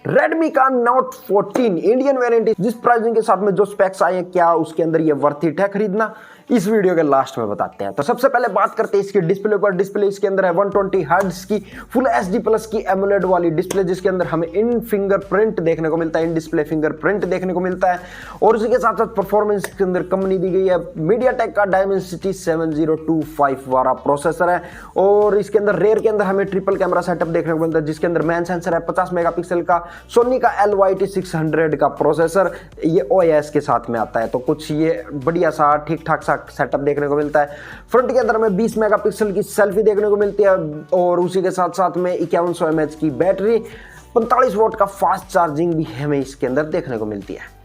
Redmi का Note 14 Indian variant जिस pricing के साथ में जो स्पेक्स आए हैं, क्या उसके अंदर ये वर्थ इट है खरीदना, इस वीडियो के लास्ट में बताते हैं। तो सबसे पहले बात करते हैं इसकी डिस्प्ले पर। डिस्प्ले इसके अंदर है 120 हर्ट्ज की फुल एचडी प्लस की एमोलेड वाली डिस्प्ले, जिसके अंदर हमें इन फिंगरप्रिंट देखने को मिलता है, इन डिस्प्ले फिंगरप्रिंट देखने को मिलता है। और इसी के साथ साथ परफॉर्मेंस के अंदर कंपनी दी गई है मीडियाटेक का डायमेंसिटी 7025 वाला प्रोसेसर है। और इसके अंदर रेयर के अंदर हमें ट्रिपल कैमरा सेटअप देखने को मिलता है, जिसके अंदर मेन सेंसर है 50 मेगापिक्सल का सोनी का LYT600 का प्रोसेसर, ये OS के साथ में आता है। तो कुछ ये बढ़िया सा ठीक ठाक सा सेटअप देखने को मिलता है। फ्रंट के अंदर हमें 20 मेगापिक्सल की सेल्फी देखने को मिलती है और उसी के साथ साथ में 5100 mAh की बैटरी, 45 वोल्ट का फास्ट चार्जिंग भी हमें इसके अंदर देखने को मिलती है।